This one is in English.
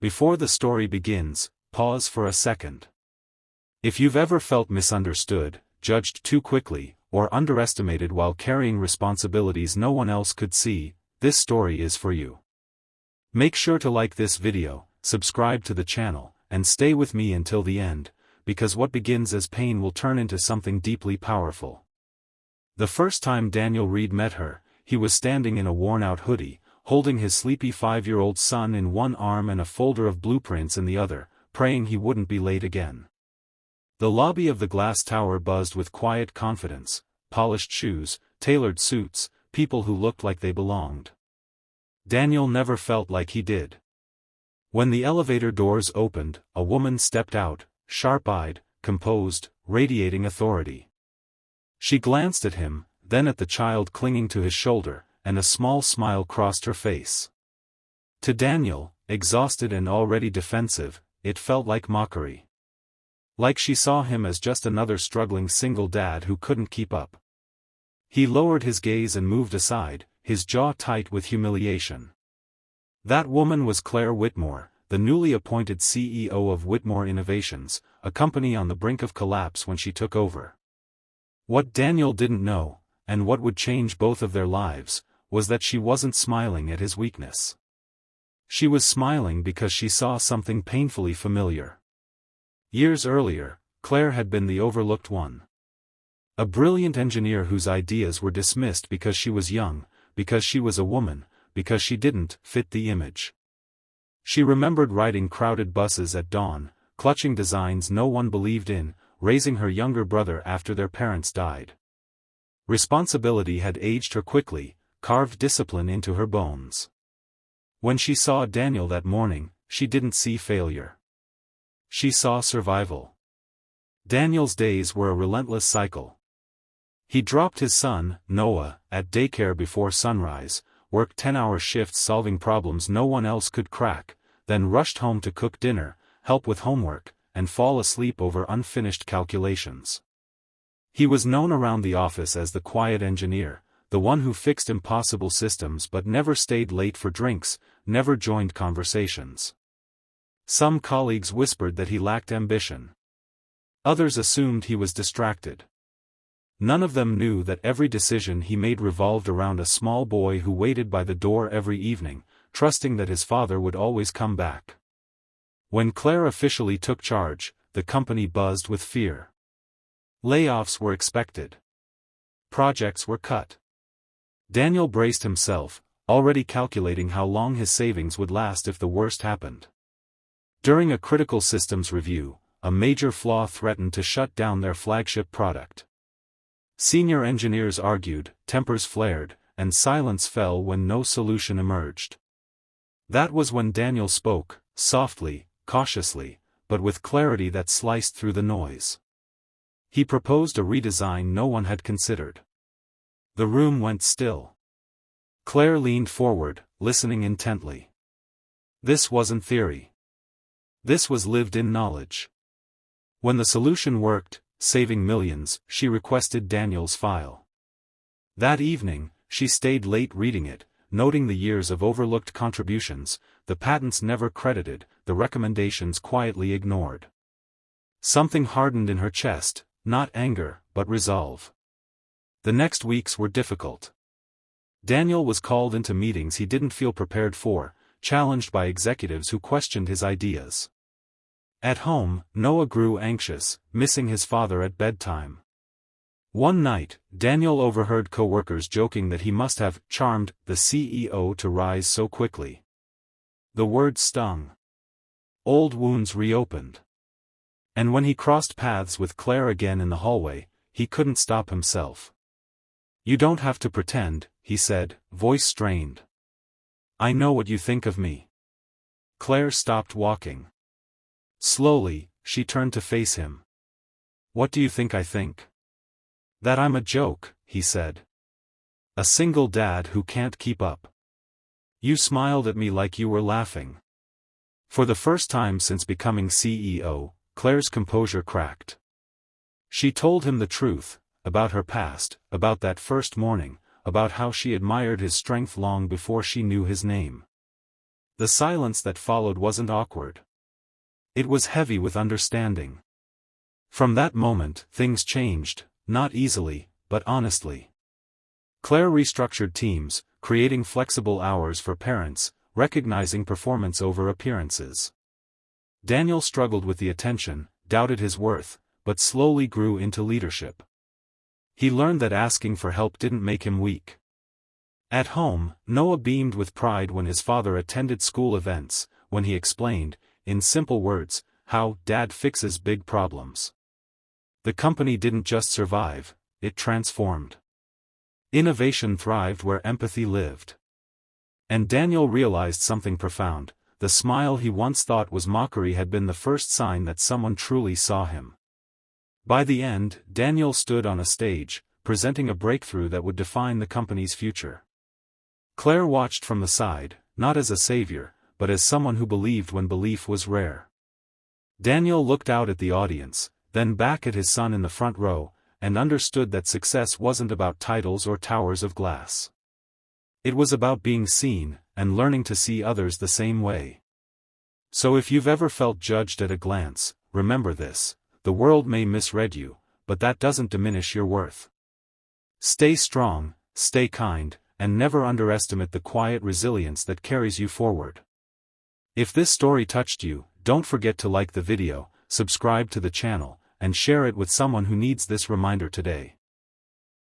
Before the story begins, pause for a second. If you've ever felt misunderstood, judged too quickly, or underestimated while carrying responsibilities no one else could see, this story is for you. Make sure to like this video, subscribe to the channel, and stay with me until the end, because what begins as pain will turn into something deeply powerful. The first time Daniel Reed met her, he was standing in a worn-out hoodie, holding his sleepy 5-year-old son in one arm and a folder of blueprints in the other, praying he wouldn't be late again. The lobby of the glass tower buzzed with quiet confidence, polished shoes, tailored suits, people who looked like they belonged. Daniel never felt like he did. When the elevator doors opened, a woman stepped out, sharp-eyed, composed, radiating authority. She glanced at him, then at the child clinging to his shoulder, and a small smile crossed her face. To Daniel, exhausted and already defensive, it felt like mockery. Like she saw him as just another struggling single dad who couldn't keep up. He lowered his gaze and moved aside, his jaw tight with humiliation. That woman was Claire Whitmore, the newly appointed CEO of Whitmore Innovations, a company on the brink of collapse when she took over. What Daniel didn't know, and what would change both of their lives, was that she wasn't smiling at his weakness. She was smiling because she saw something painfully familiar. Years earlier, Claire had been the overlooked one. A brilliant engineer whose ideas were dismissed because she was young, because she was a woman, because she didn't fit the image. She remembered riding crowded buses at dawn, clutching designs no one believed in, raising her younger brother after their parents died. Responsibility had aged her quickly, carved discipline into her bones. When she saw Daniel that morning, she didn't see failure. She saw survival. Daniel's days were a relentless cycle. He dropped his son, Noah, at daycare before sunrise, worked 10-hour shifts solving problems no one else could crack, then rushed home to cook dinner, help with homework, and fall asleep over unfinished calculations. He was known around the office as the quiet engineer, the one who fixed impossible systems but never stayed late for drinks, never joined conversations. Some colleagues whispered that he lacked ambition. Others assumed he was distracted. None of them knew that every decision he made revolved around a small boy who waited by the door every evening, trusting that his father would always come back. When Claire officially took charge, the company buzzed with fear. Layoffs were expected. Projects were cut. Daniel braced himself, already calculating how long his savings would last if the worst happened. During a critical systems review, a major flaw threatened to shut down their flagship product. Senior engineers argued, tempers flared, and silence fell when no solution emerged. That was when Daniel spoke, softly, cautiously, but with clarity that sliced through the noise. He proposed a redesign no one had considered. The room went still. Claire leaned forward, listening intently. This wasn't theory. This was lived-in knowledge. When the solution worked, saving millions, she requested Daniel's file. That evening, she stayed late reading it, noting the years of overlooked contributions, the patents never credited, the recommendations quietly ignored. Something hardened in her chest, not anger, but resolve. The next weeks were difficult. Daniel was called into meetings he didn't feel prepared for, challenged by executives who questioned his ideas. At home, Noah grew anxious, missing his father at bedtime. One night, Daniel overheard co-workers joking that he must have charmed the CEO to rise so quickly. The words stung. Old wounds reopened. And when he crossed paths with Claire again in the hallway, he couldn't stop himself. "You don't have to pretend," he said, voice strained. "I know what you think of me." Claire stopped walking. Slowly, she turned to face him. "What do you think I think?" "That I'm a joke," he said. "A single dad who can't keep up." You smiled at me like you were laughing. For the first time since becoming CEO, Claire's composure cracked. She told him the truth, about her past, about that first morning, about how she admired his strength long before she knew his name. The silence that followed wasn't awkward. It was heavy with understanding. From that moment, things changed, not easily, but honestly. Claire restructured teams, creating flexible hours for parents, recognizing performance over appearances. Daniel struggled with the attention, doubted his worth, but slowly grew into leadership. He learned that asking for help didn't make him weak. At home, Noah beamed with pride when his father attended school events, when he explained, in simple words, how Dad fixes big problems. The company didn't just survive, it transformed. Innovation thrived where empathy lived. And Daniel realized something profound: the smile he once thought was mockery had been the first sign that someone truly saw him. By the end, Daniel stood on a stage, presenting a breakthrough that would define the company's future. Claire watched from the side, not as a savior, but as someone who believed when belief was rare. Daniel looked out at the audience, then back at his son in the front row, and understood that success wasn't about titles or towers of glass. It was about being seen, and learning to see others the same way. So if you've ever felt judged at a glance, remember this: the world may misread you, but that doesn't diminish your worth. Stay strong, stay kind, and never underestimate the quiet resilience that carries you forward. If this story touched you, don't forget to like the video, subscribe to the channel, and share it with someone who needs this reminder today.